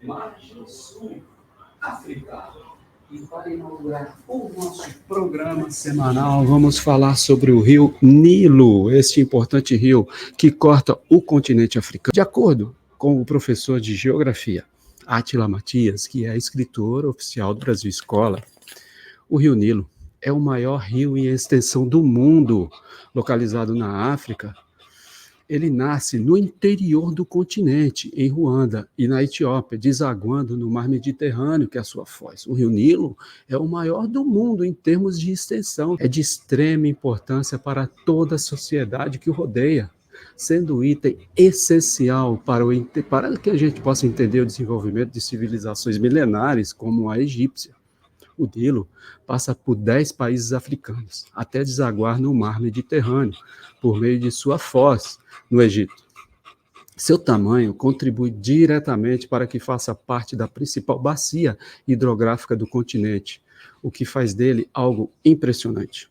Margem Sul, África. E para inaugurar o nosso programa semanal, vamos falar sobre o rio Nilo, este importante rio que corta o continente africano. De acordo com o professor de geografia, Átila Matias, que é escritor oficial do Brasil Escola, o rio Nilo é o maior rio em extensão do mundo, localizado na África. Ele nasce no interior do continente, em Ruanda e na Etiópia, desaguando no mar Mediterrâneo, que é a sua foz. O rio Nilo é o maior do mundo em termos de extensão. É de extrema importância para toda a sociedade que o rodeia, sendo um item essencial para que a gente possa entender o desenvolvimento de civilizações milenares, como a egípcia. O Nilo passa por 10 países africanos, até desaguar no mar Mediterrâneo, por meio de sua foz, no Egito. Seu tamanho contribui diretamente para que faça parte da principal bacia hidrográfica do continente, o que faz dele algo impressionante.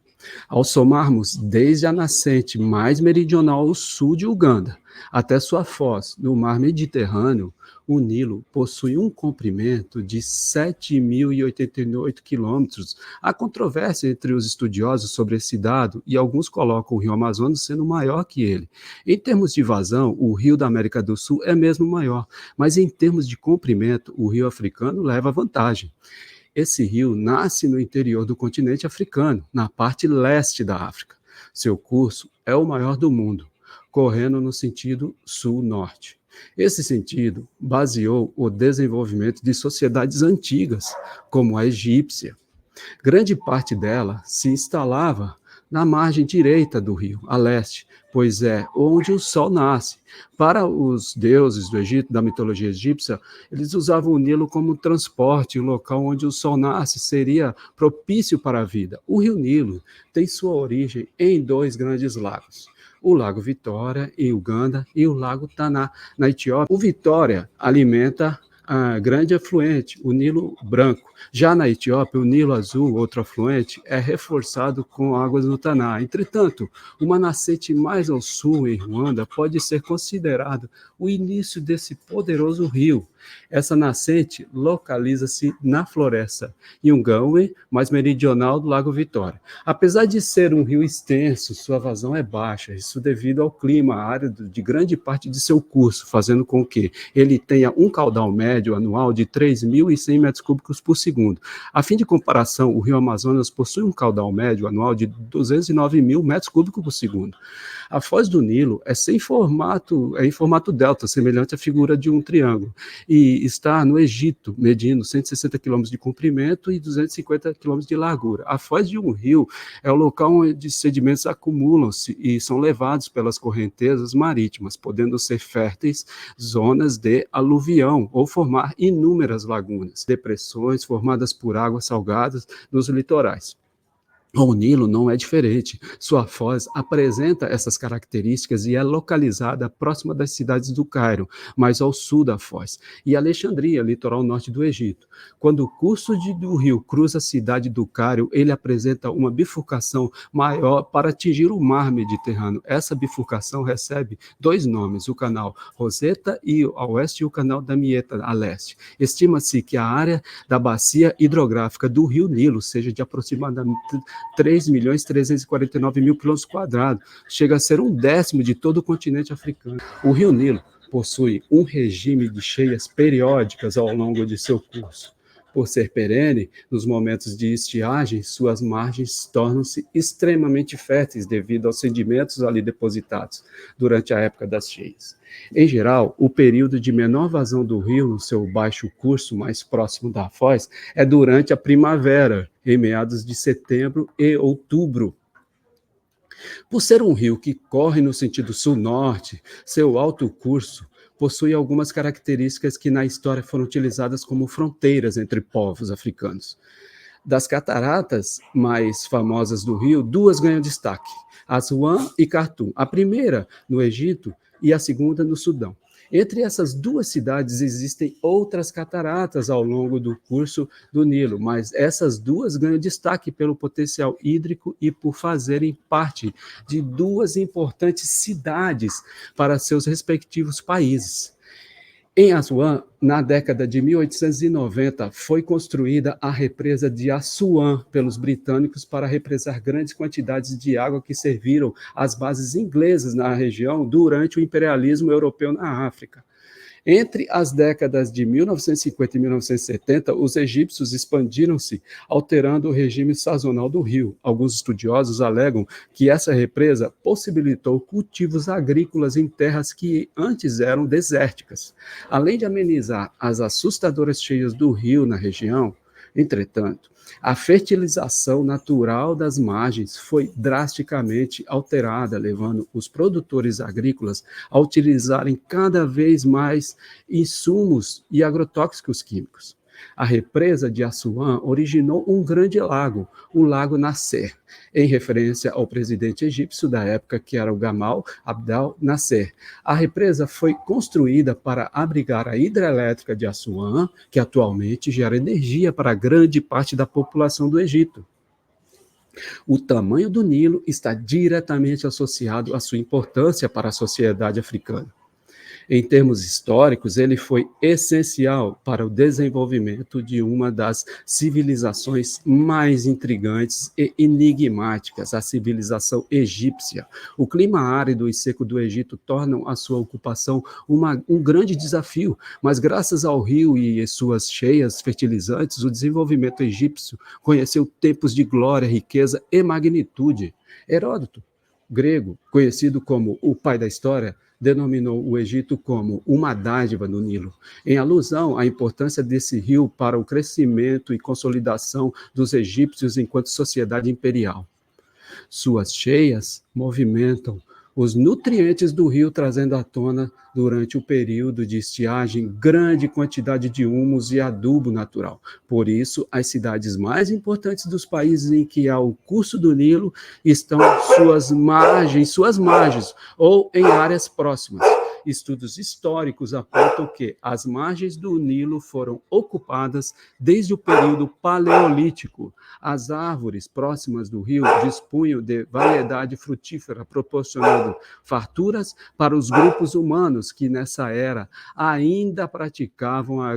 Ao somarmos desde a nascente mais meridional ao sul de Uganda, até sua foz no mar Mediterrâneo, o Nilo possui um comprimento de 7.088 quilômetros. Há controvérsia entre os estudiosos sobre esse dado e alguns colocam o rio Amazonas sendo maior que ele. Em termos de vazão, o rio da América do Sul é mesmo maior, mas em termos de comprimento, o rio africano leva vantagem. Esse rio nasce no interior do continente africano, na parte leste da África. Seu curso é o maior do mundo, correndo no sentido sul-norte. Esse sentido baseou o desenvolvimento de sociedades antigas, como a egípcia. Grande parte dela se instalava na margem direita do rio, a leste, pois é onde o sol nasce. Para os deuses do Egito, da mitologia egípcia, eles usavam o Nilo como transporte, o local onde o sol nasce seria propício para a vida. O rio Nilo tem sua origem em 2 grandes lagos, o Lago Vitória, em Uganda, e o Lago Taná, na Etiópia. O Vitória alimenta a grande afluente, o Nilo Branco. Já na Etiópia, o Nilo Azul, outro afluente, é reforçado com águas do Taná. Entretanto, uma nascente mais ao sul, em Ruanda, pode ser considerado o início desse poderoso rio. Essa nascente localiza-se na floresta Yungawe, mais meridional do Lago Vitória. Apesar de ser um rio extenso, sua vazão é baixa, isso devido ao clima árido de grande parte de seu curso, fazendo com que ele tenha um caudal médio anual de 3.100 metros cúbicos por segundo. A fim de comparação, o rio Amazonas possui um caudal médio anual de 209.000 metros cúbicos por segundo. A foz do Nilo é em formato delta, semelhante à figura de um triângulo, e está no Egito, medindo 160 quilômetros de comprimento e 250 quilômetros de largura. A foz de um rio é o local onde sedimentos acumulam-se e são levados pelas correntezas marítimas, podendo ser férteis zonas de aluvião ou formar inúmeras lagunas, depressões formadas por águas salgadas nos litorais. O Nilo não é diferente. Sua foz apresenta essas características e é localizada próxima das cidades do Cairo, mais ao sul da foz, e Alexandria, litoral norte do Egito. Quando o curso do rio cruza a cidade do Cairo, ele apresenta uma bifurcação maior para atingir o mar Mediterrâneo. Essa bifurcação recebe 2 nomes, o canal Rosetta a oeste e o canal Damietta a leste. Estima-se que a área da bacia hidrográfica do rio Nilo seja de aproximadamente 3.349.000 quilômetros quadrados, chega a ser 1/10 de todo o continente africano. O rio Nilo possui um regime de cheias periódicas ao longo de seu curso. Por ser perene, nos momentos de estiagem, suas margens tornam-se extremamente férteis devido aos sedimentos ali depositados durante a época das cheias. Em geral, o período de menor vazão do rio no seu baixo curso, mais próximo da foz, é durante a primavera, em meados de setembro e outubro. Por ser um rio que corre no sentido sul-norte, seu alto curso possui algumas características que na história foram utilizadas como fronteiras entre povos africanos. Das cataratas mais famosas do rio, 2 ganham destaque, Aswan e Khartoum. A primeira no Egito e a segunda no Sudão. Entre essas 2 cidades existem outras cataratas ao longo do curso do Nilo, mas essas 2 ganham destaque pelo potencial hídrico e por fazerem parte de 2 importantes cidades para seus respectivos países. Em Assuã, na década de 1890, foi construída a represa de Assuã pelos britânicos para represar grandes quantidades de água que serviram às bases inglesas na região durante o imperialismo europeu na África. Entre as décadas de 1950 e 1970, os egípcios expandiram-se, alterando o regime sazonal do rio. Alguns estudiosos alegam que essa represa possibilitou cultivos agrícolas em terras que antes eram desérticas. Além de amenizar as assustadoras cheias do rio na região, entretanto, a fertilização natural das margens foi drasticamente alterada, levando os produtores agrícolas a utilizarem cada vez mais insumos e agrotóxicos químicos. A represa de Assuã originou um grande lago, o Lago Nasser, em referência ao presidente egípcio da época, que era o Gamal Abdel Nasser. A represa foi construída para abrigar a hidrelétrica de Assuã, que atualmente gera energia para grande parte da população do Egito. O tamanho do Nilo está diretamente associado à sua importância para a sociedade africana. Em termos históricos, ele foi essencial para o desenvolvimento de uma das civilizações mais intrigantes e enigmáticas, a civilização egípcia. O clima árido e seco do Egito tornam a sua ocupação um grande desafio, mas graças ao rio e suas cheias fertilizantes, o desenvolvimento egípcio conheceu tempos de glória, riqueza e magnitude. Heródoto, grego, conhecido como o pai da história, denominou o Egito como uma dádiva do Nilo, em alusão à importância desse rio para o crescimento e consolidação dos egípcios enquanto sociedade imperial. Suas cheias movimentam os nutrientes do rio, trazendo à tona, durante o período de estiagem, grande quantidade de humus e adubo natural. Por isso, as cidades mais importantes dos países em que há o curso do Nilo estão suas margens ou em áreas próximas. Estudos históricos apontam que as margens do Nilo foram ocupadas desde o período paleolítico. As árvores próximas do rio dispunham de variedade frutífera, proporcionando farturas para os grupos humanos que nessa era ainda não praticavam a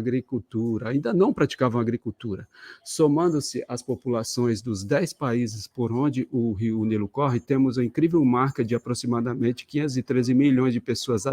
agricultura. Somando-se as populações dos 10 países por onde o rio Nilo corre, temos a incrível marca de aproximadamente 513 milhões de pessoas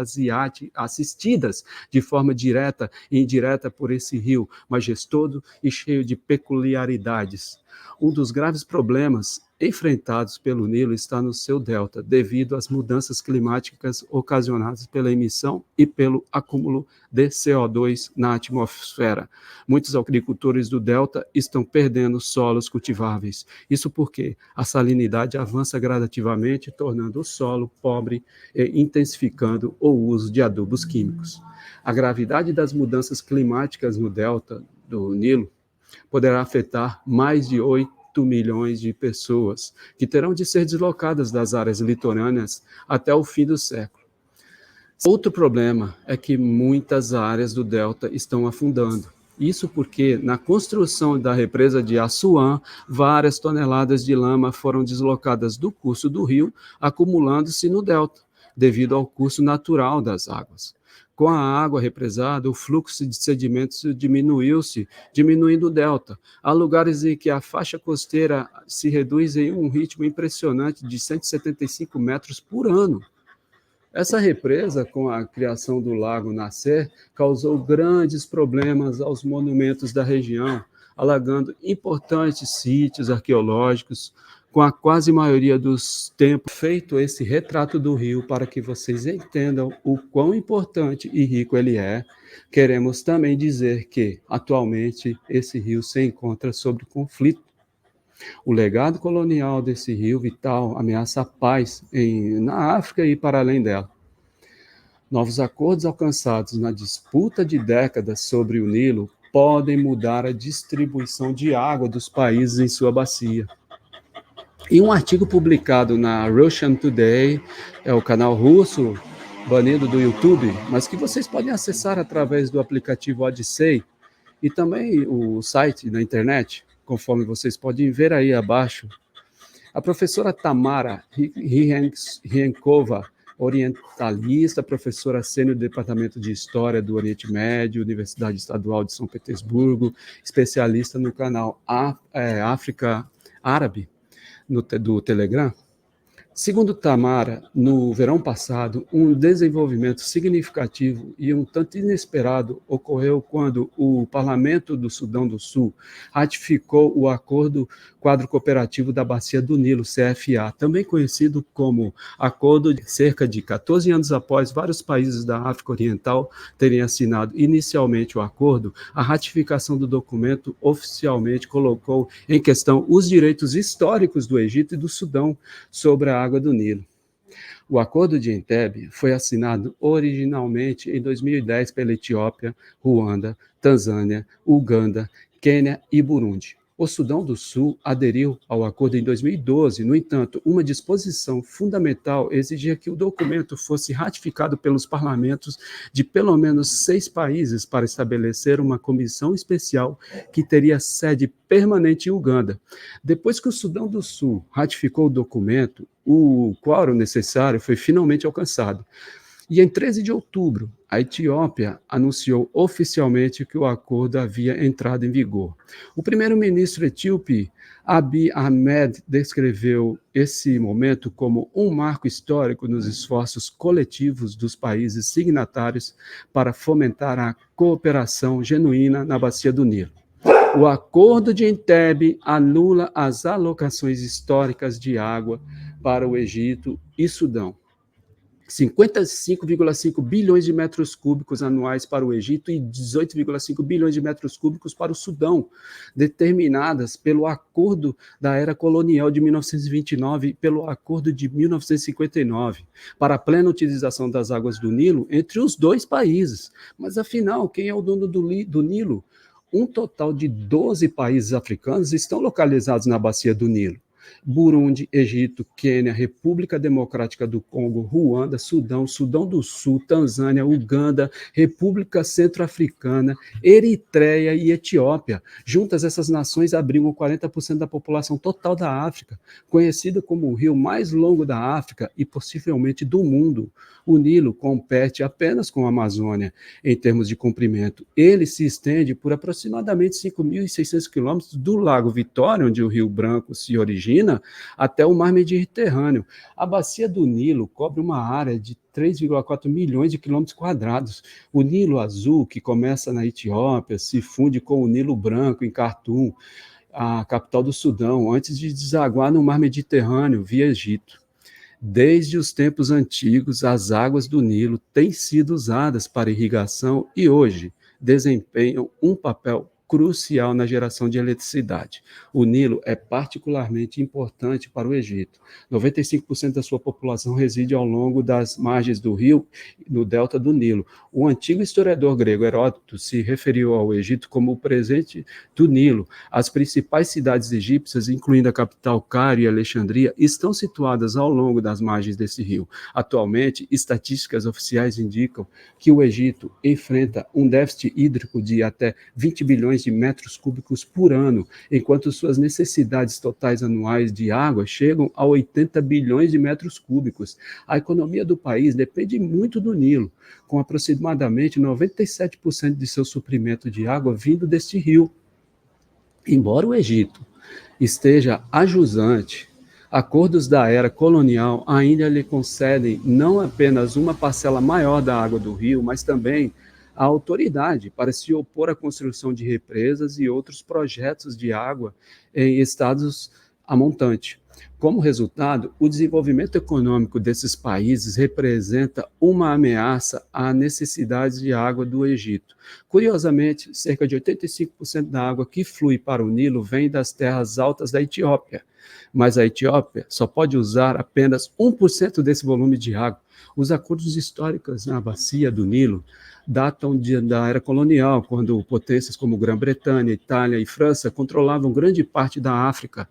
assistidas de forma direta e indireta por esse rio majestoso e cheio de peculiaridades. Um dos graves problemas enfrentados pelo Nilo está no seu delta, devido às mudanças climáticas ocasionadas pela emissão e pelo acúmulo de CO2 na atmosfera. Muitos agricultores do delta estão perdendo solos cultiváveis. Isso porque a salinidade avança gradativamente, tornando o solo pobre e intensificando o uso de adubos químicos. A gravidade das mudanças climáticas no delta do Nilo poderá afetar mais de 8 milhões de pessoas, que terão de ser deslocadas das áreas litorâneas até o fim do século. Outro problema é que muitas áreas do delta estão afundando. Isso porque, na construção da represa de Assuã, várias toneladas de lama foram deslocadas do curso do rio, acumulando-se no delta, devido ao curso natural das águas. Com a água represada, o fluxo de sedimentos diminuindo o delta. Há lugares em que a faixa costeira se reduz em um ritmo impressionante de 175 metros por ano. Essa represa, com a criação do Lago Nasser, causou grandes problemas aos monumentos da região, alagando importantes sítios arqueológicos, com a quase maioria dos templos. Feito esse retrato do rio para que vocês entendam o quão importante e rico ele é, queremos também dizer que, atualmente, esse rio se encontra sob conflito. O legado colonial desse rio vital ameaça a paz na África e para além dela. Novos acordos alcançados na disputa de décadas sobre o Nilo podem mudar a distribuição de água dos países em sua bacia. Em um artigo publicado na Russian Today, é o canal russo banido do YouTube, mas que vocês podem acessar através do aplicativo Odyssey e também o site na internet, conforme vocês podem ver aí abaixo. A professora Tamara Rienkova, orientalista, professora sênior do Departamento de História do Oriente Médio, Universidade Estadual de São Petersburgo, especialista no canal África Árabe do Telegram. Segundo Tamara, no verão passado, um desenvolvimento significativo e um tanto inesperado ocorreu quando o Parlamento do Sudão do Sul ratificou o Acordo Quadro Cooperativo da Bacia do Nilo, CFA, também conhecido como Acordo de cerca de 14 anos após vários países da África Oriental terem assinado inicialmente o acordo. A ratificação do documento oficialmente colocou em questão os direitos históricos do Egito e do Sudão sobre a água do Nilo. O Acordo de Entebbe foi assinado originalmente em 2010 pela Etiópia, Ruanda, Tanzânia, Uganda, Quênia e Burundi. O Sudão do Sul aderiu ao acordo em 2012. No entanto, uma disposição fundamental exigia que o documento fosse ratificado pelos parlamentos de pelo menos 6 países para estabelecer uma comissão especial que teria sede permanente em Uganda. Depois que o Sudão do Sul ratificou o documento, o quórum necessário foi finalmente alcançado. E em 13 de outubro, a Etiópia anunciou oficialmente que o acordo havia entrado em vigor. O primeiro-ministro etíope, Abiy Ahmed, descreveu esse momento como um marco histórico nos esforços coletivos dos países signatários para fomentar a cooperação genuína na Bacia do Nilo. O Acordo de Entebbe anula as alocações históricas de água para o Egito e Sudão. 55,5 bilhões de metros cúbicos anuais para o Egito e 18,5 bilhões de metros cúbicos para o Sudão, determinadas pelo Acordo da Era Colonial de 1929 e pelo Acordo de 1959, para a plena utilização das águas do Nilo entre os dois países. Mas, afinal, quem é o dono do Nilo? Um total de 12 países africanos estão localizados na Bacia do Nilo. Burundi, Egito, Quênia, República Democrática do Congo, Ruanda, Sudão, Sudão do Sul, Tanzânia, Uganda, República Centro-Africana, Eritreia e Etiópia. Juntas, essas nações abrigam 40% da população total da África, conhecida como o rio mais longo da África e possivelmente do mundo. O Nilo compete apenas com a Amazônia em termos de comprimento. Ele se estende por aproximadamente 5.600 quilômetros do Lago Vitória, onde o Rio Branco se origina, até o mar Mediterrâneo. A bacia do Nilo cobre uma área de 3,4 milhões de quilômetros quadrados. O Nilo Azul, que começa na Etiópia, se funde com o Nilo Branco em Khartoum, a capital do Sudão, antes de desaguar no mar Mediterrâneo via Egito. Desde os tempos antigos, as águas do Nilo têm sido usadas para irrigação e hoje desempenham um papel crucial na geração de eletricidade. O Nilo é particularmente importante para o Egito. 95% da sua população reside ao longo das margens do rio, no delta do Nilo. O antigo historiador grego Heródoto se referiu ao Egito como o presente do Nilo. As principais cidades egípcias, incluindo a capital Cairo e Alexandria, estão situadas ao longo das margens desse rio. Atualmente, estatísticas oficiais indicam que o Egito enfrenta um déficit hídrico de até 20 bilhões de metros cúbicos por ano, enquanto suas necessidades totais anuais de água chegam a 80 bilhões de metros cúbicos. A economia do país depende muito do Nilo, com aproximadamente 97% de seu suprimento de água vindo deste rio. Embora o Egito esteja ajusante, acordos da era colonial ainda lhe concedem não apenas uma parcela maior da água do rio, mas também a autoridade para se opor à construção de represas e outros projetos de água em estados a montante. Como resultado, o desenvolvimento econômico desses países representa uma ameaça à necessidade de água do Egito. Curiosamente, cerca de 85% da água que flui para o Nilo vem das terras altas da Etiópia, mas a Etiópia só pode usar apenas 1% desse volume de água. Os acordos históricos na bacia do Nilo datam da era colonial, quando potências como Grã-Bretanha, Itália e França controlavam grande parte da África.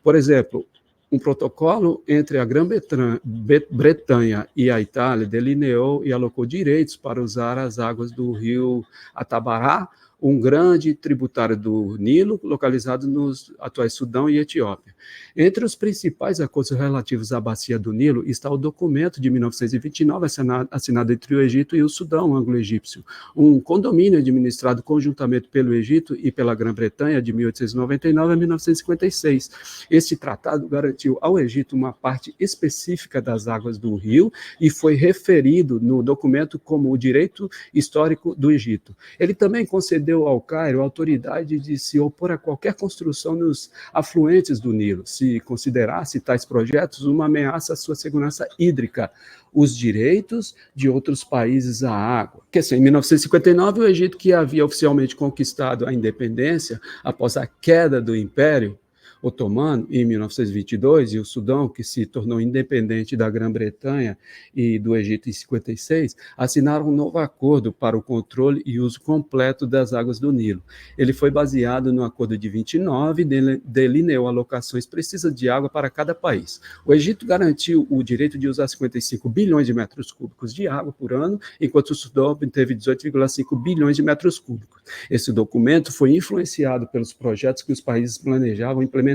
Por exemplo, um protocolo entre a Grã-Bretanha e a Itália delineou e alocou direitos para usar as águas do rio Atabará um grande tributário do Nilo, localizado nos atuais Sudão e Etiópia. Entre os principais acordos relativos à bacia do Nilo está o documento de 1929, assinado entre o Egito e o Sudão anglo-egípcio, um condomínio administrado conjuntamente pelo Egito e pela Grã-Bretanha de 1899 a 1956. Este tratado garantiu ao Egito uma parte específica das águas do rio e foi referido no documento como o direito histórico do Egito. Ele também concedeu ao Cairo a autoridade de se opor a qualquer construção nos afluentes do Nilo, se considerasse tais projetos uma ameaça à sua segurança hídrica, os direitos de outros países à água. Que assim, em 1959, o Egito, que havia oficialmente conquistado a independência após a queda do Império Otomano em 1922, e o Sudão, que se tornou independente da Grã-Bretanha e do Egito em 56, assinaram um novo acordo para o controle e uso completo das águas do Nilo. Ele foi baseado no Acordo de 29 e delineou alocações precisas de água para cada país. O Egito garantiu o direito de usar 55 bilhões de metros cúbicos de água por ano, enquanto o Sudão obteve 18,5 bilhões de metros cúbicos. Esse documento foi influenciado pelos projetos que os países planejavam implementar.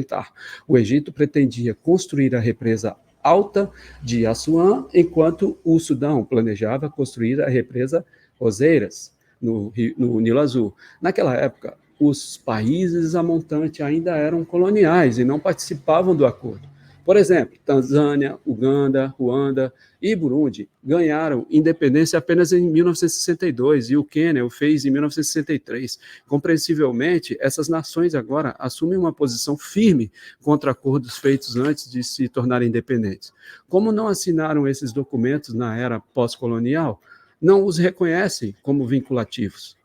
O Egito pretendia construir a represa alta de Assuã, enquanto o Sudão planejava construir a represa Roseiras, no Nilo Azul. Naquela época, os países a montante ainda eram coloniais e não participavam do acordo. Por exemplo, Tanzânia, Uganda, Ruanda e Burundi ganharam independência apenas em 1962 e o Quênia o fez em 1963. Compreensivelmente, essas nações agora assumem uma posição firme contra acordos feitos antes de se tornarem independentes. Como não assinaram esses documentos na era pós-colonial, não os reconhecem como vinculativos.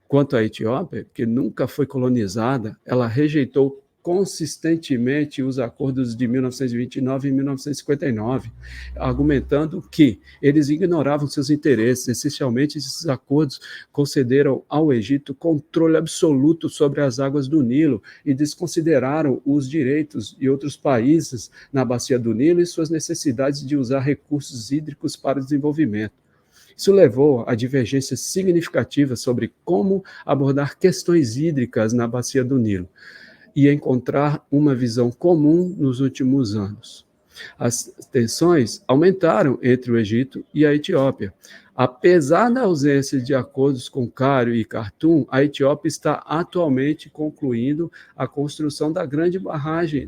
Quanto à Etiópia, que nunca foi colonizada, ela rejeitou consistentemente os acordos de 1929 e 1959, argumentando que eles ignoravam seus interesses. Essencialmente, esses acordos concederam ao Egito controle absoluto sobre as águas do Nilo e desconsideraram os direitos de outros países na bacia do Nilo e suas necessidades de usar recursos hídricos para o desenvolvimento. Isso levou a divergências significativas sobre como abordar questões hídricas na bacia do Nilo e encontrar uma visão comum nos últimos anos. As tensões aumentaram entre o Egito e a Etiópia. Apesar da ausência de acordos com Cairo e Khartoum, a Etiópia está atualmente concluindo a construção da grande barragem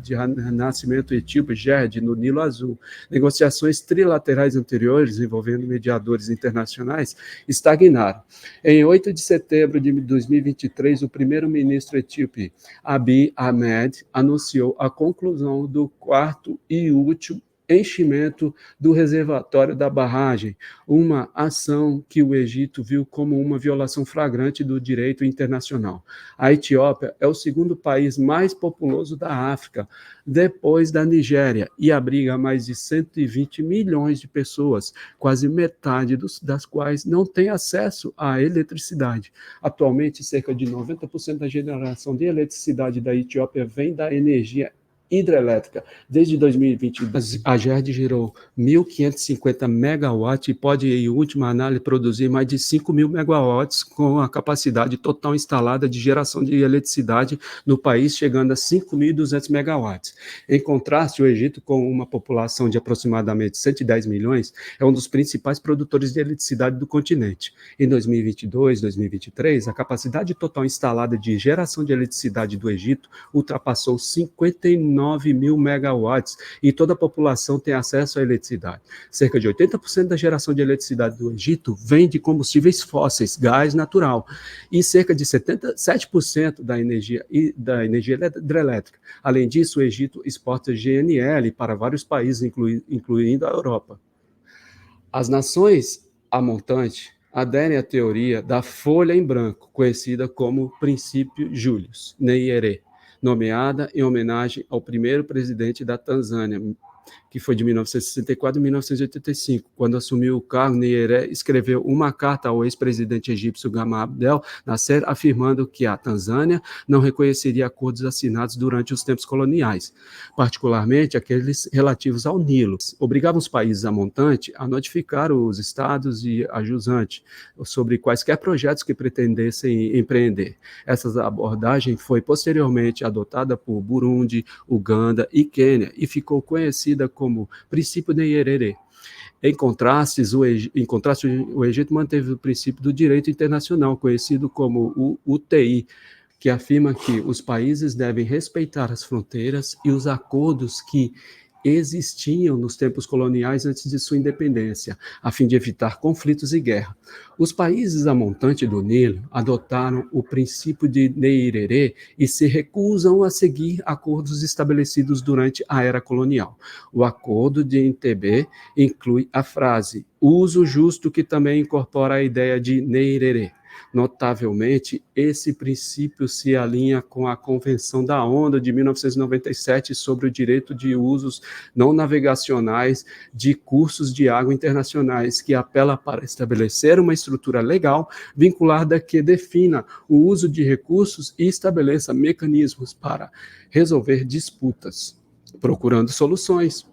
de renascimento etíope, GERD, no Nilo Azul. Negociações trilaterais anteriores, envolvendo mediadores internacionais, estagnaram. Em 8 de setembro de 2023, o primeiro-ministro etíope, Abiy Ahmed, anunciou a conclusão do quarto e último enchimento do reservatório da barragem, uma ação que o Egito viu como uma violação flagrante do direito internacional. A Etiópia é o segundo país mais populoso da África, depois da Nigéria, e abriga mais de 120 milhões de pessoas, quase metade das quais não tem acesso à eletricidade. Atualmente, cerca de 90% da geração de eletricidade da Etiópia vem da energia hidrelétrica. Desde 2020, a GERD gerou 1.550 megawatts e pode, em última análise, produzir mais de 5.000 megawatts com a capacidade total instalada de geração de eletricidade no país, chegando a 5.200 megawatts. Em contraste, o Egito, com uma população de aproximadamente 110 milhões, é um dos principais produtores de eletricidade do continente. Em 2022, 2023, a capacidade total instalada de geração de eletricidade do Egito ultrapassou 59 mil megawatts e toda a população tem acesso à eletricidade. Cerca de 80% da geração de eletricidade do Egito vem de combustíveis fósseis, gás natural, e cerca de 77% da energia hidrelétrica. Além disso, o Egito exporta GNL para vários países, incluindo a Europa. As nações a montante aderem à teoria da folha em branco, conhecida como princípio Julius Nyerere, nomeada em homenagem ao primeiro presidente da Tanzânia, que foi de 1964 a 1985. Quando assumiu o cargo, Nyerere escreveu uma carta ao ex-presidente egípcio Gamal Abdel Nasser, afirmando que a Tanzânia não reconheceria acordos assinados durante os tempos coloniais, particularmente aqueles relativos ao Nilo. Obrigava os países a montante a notificar os estados e a jusante sobre quaisquer projetos que pretendessem empreender. Essa abordagem foi posteriormente adotada por Burundi, Uganda e Quênia e ficou conhecida como princípio de Nyerere. Em contraste, o Egito manteve o princípio do direito internacional, conhecido como o UTI, que afirma que os países devem respeitar as fronteiras e os acordos que existiam nos tempos coloniais antes de sua independência, a fim de evitar conflitos e guerra. Os países a montante do Nilo adotaram o princípio de Nyerere e se recusam a seguir acordos estabelecidos durante a era colonial. O acordo de Entebbe inclui a frase "uso justo", que também incorpora a ideia de Nyerere. Notavelmente, esse princípio se alinha com a Convenção da ONU de 1997 sobre o direito de usos não navegacionais de cursos de água internacionais, que apela para estabelecer uma estrutura legal vinculada que defina o uso de recursos e estabeleça mecanismos para resolver disputas, procurando soluções.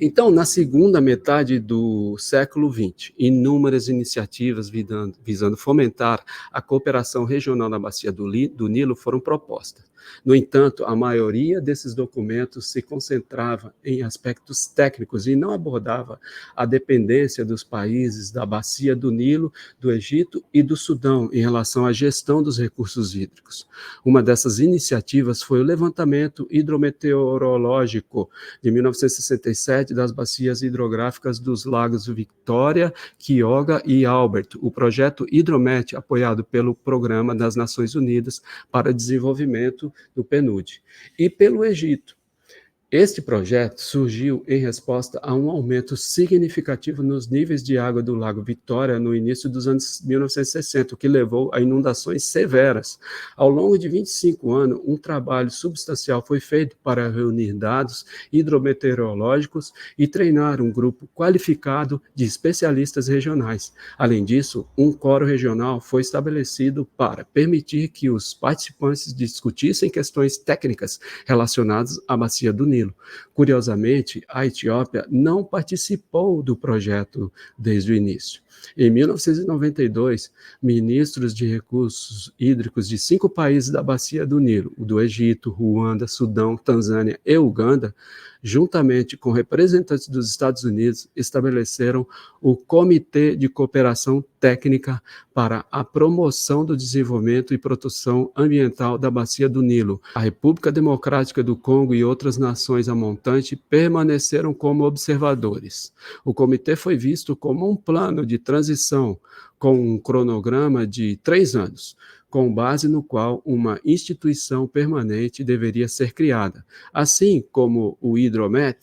Então, na segunda metade do século XX, inúmeras iniciativas visando fomentar a cooperação regional na bacia do Nilo foram propostas. No entanto, a maioria desses documentos se concentrava em aspectos técnicos e não abordava a dependência dos países da bacia do Nilo, do Egito e do Sudão em relação à gestão dos recursos hídricos. Uma dessas iniciativas foi o levantamento hidrometeorológico de 1967 das bacias hidrográficas dos lagos Victoria, Kyoga e Albert, o projeto Hidromet, apoiado pelo Programa das Nações Unidas para Desenvolvimento do PNUD, e pelo Egito. Este projeto surgiu em resposta a um aumento significativo nos níveis de água do Lago Vitória no início dos anos 1960, o que levou a inundações severas. Ao longo de 25 anos, um trabalho substancial foi feito para reunir dados hidrometeorológicos e treinar um grupo qualificado de especialistas regionais. Além disso, um quórum regional foi estabelecido para permitir que os participantes discutissem questões técnicas relacionadas à bacia do Nilo. Curiosamente, a Etiópia não participou do projeto desde o início. Em 1992, ministros de recursos hídricos de 5 países da bacia do Nilo, do Egito, Ruanda, Sudão, Tanzânia e Uganda, juntamente com representantes dos Estados Unidos, estabeleceram o Comitê de Cooperação Técnica para a Promoção do Desenvolvimento e Proteção Ambiental da Bacia do Nilo. A República Democrática do Congo e outras nações a montante permaneceram como observadores. O comitê foi visto como um plano de transição com um cronograma de 3 anos, com base no qual uma instituição permanente deveria ser criada. Assim como o Hidromet,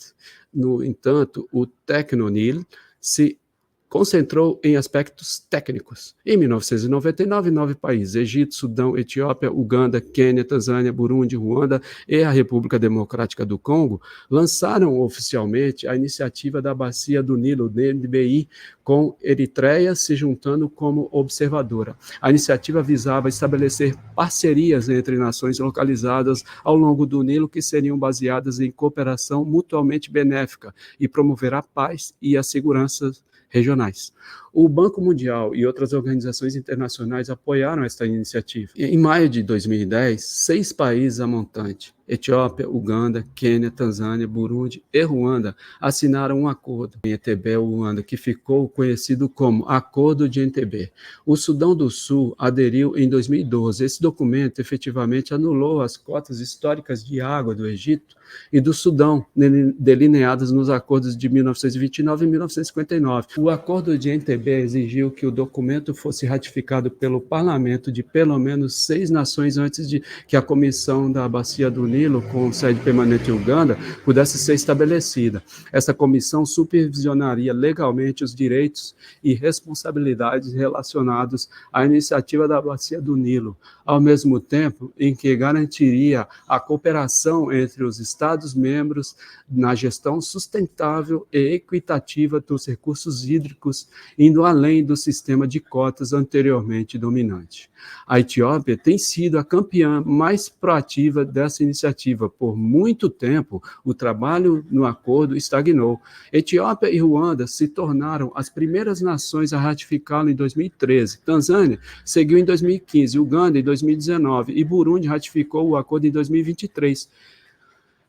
no entanto, o Tecnonil se concentrou em aspectos técnicos. Em 1999, 9 países, Egito, Sudão, Etiópia, Uganda, Quênia, Tanzânia, Burundi, Ruanda e a República Democrática do Congo, lançaram oficialmente a iniciativa da Bacia do Nilo, NBI, com Eritreia se juntando como observadora. A iniciativa visava estabelecer parcerias entre nações localizadas ao longo do Nilo que seriam baseadas em cooperação mutuamente benéfica e promover a paz e a segurança regionais. O Banco Mundial e outras organizações internacionais apoiaram esta iniciativa. Em maio de 2010, 6 países a montante, Etiópia, Uganda, Quênia, Tanzânia, Burundi e Ruanda, assinaram um acordo em Entebbe, Ruanda, que ficou conhecido como Acordo de Entebbe. O Sudão do Sul aderiu em 2012. Esse documento efetivamente anulou as cotas históricas de água do Egito e do Sudão, delineadas nos acordos de 1929 e 1959. O Acordo de Entebbe INTB exigiu que o documento fosse ratificado pelo parlamento de pelo menos 6 nações antes de que a Comissão da Bacia do Nilo, com sede permanente em Uganda, pudesse ser estabelecida. Essa comissão supervisionaria legalmente os direitos e responsabilidades relacionados à iniciativa da Bacia do Nilo, ao mesmo tempo em que garantiria a cooperação entre os Estados-membros na gestão sustentável e equitativa dos recursos hídricos, indo além do sistema de cotas anteriormente dominante. A Etiópia tem sido a campeã mais proativa dessa iniciativa. Por muito tempo, o trabalho no acordo estagnou. Etiópia e Ruanda se tornaram as primeiras nações a ratificá-lo em 2013. Tanzânia seguiu em 2015, Uganda em 2019 e Burundi ratificou o acordo em 2023.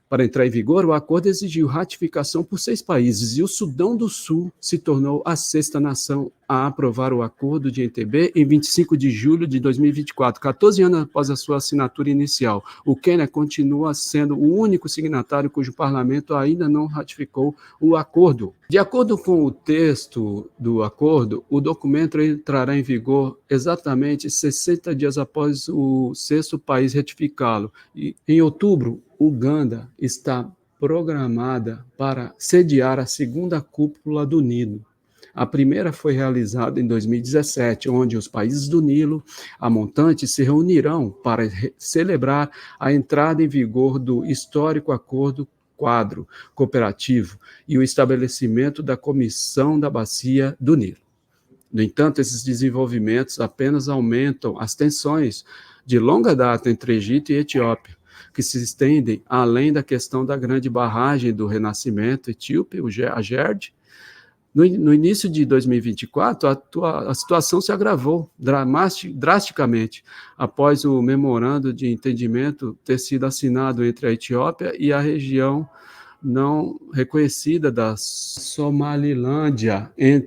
Para entrar em vigor, o acordo exigiu ratificação por 6 países e o Sudão do Sul se tornou a 6ª nação a aprovar o acordo de Entebbe em 25 de julho de 2024, 14 anos após a sua assinatura inicial. O Quênia continua sendo o único signatário cujo parlamento ainda não ratificou o acordo. De acordo com o texto do acordo, o documento entrará em vigor exatamente 60 dias após o 6º país ratificá-lo. E, em outubro, Uganda está programada para sediar a 2ª cúpula do Nilo. A primeira foi realizada em 2017, onde os países do Nilo, a montante, se reunirão para celebrar a entrada em vigor do histórico acordo quadro cooperativo e o estabelecimento da Comissão da Bacia do Nilo. No entanto, esses desenvolvimentos apenas aumentam as tensões de longa data entre Egito e Etiópia, que se estendem além da questão da grande barragem do renascimento etíope, a GERD. No início de 2024, a situação se agravou drasticamente após o memorando de entendimento ter sido assinado entre a Etiópia e a região não reconhecida da Somalilândia em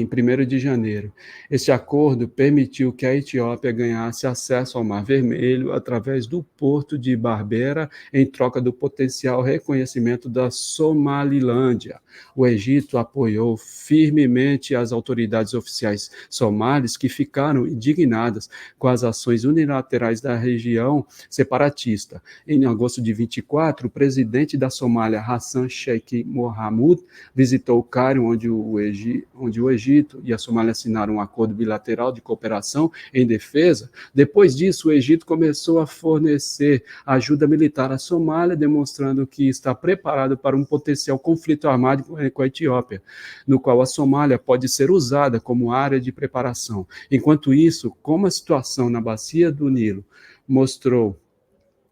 1º de janeiro. Este acordo permitiu que a Etiópia ganhasse acesso ao Mar Vermelho através do porto de Berbera em troca do potencial reconhecimento da Somalilândia. O Egito apoiou firmemente as autoridades oficiais somalis que ficaram indignadas com as ações unilaterais da região separatista. Em agosto de 24, o presidente da Somália, Hassan Sheikh Mohamud, visitou o Cairo, onde o Egito e a Somália assinaram um acordo bilateral de cooperação em defesa. Depois disso, o Egito começou a fornecer ajuda militar à Somália, demonstrando que está preparado para um potencial conflito armado com a Etiópia, no qual a Somália pode ser usada como área de preparação. Enquanto isso, como a situação na Bacia do Nilo mostrou,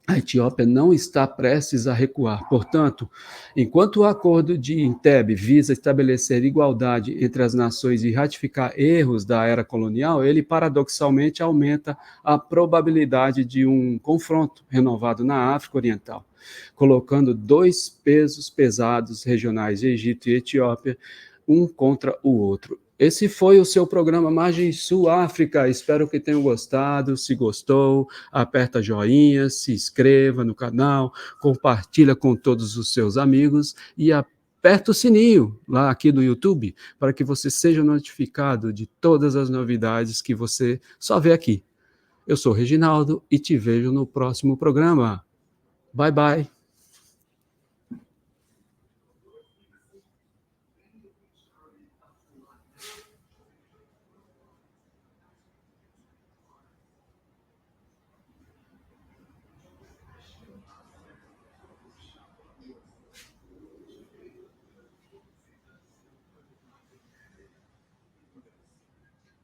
a Etiópia não está prestes a recuar. Portanto, enquanto o acordo de Entebbe visa estabelecer igualdade entre as nações e ratificar erros da era colonial, ele paradoxalmente aumenta a probabilidade de um confronto renovado na África Oriental, colocando 2 pesos pesados regionais, Egito e Etiópia, um contra o outro. Esse foi o seu programa Margem Sul África. Espero que tenham gostado. Se gostou, aperta joinha, se inscreva no canal, compartilha com todos os seus amigos e aperta o sininho lá aqui do YouTube para que você seja notificado de todas as novidades que você só vê aqui. Eu sou o Reginaldo e te vejo no próximo programa. Bye, bye.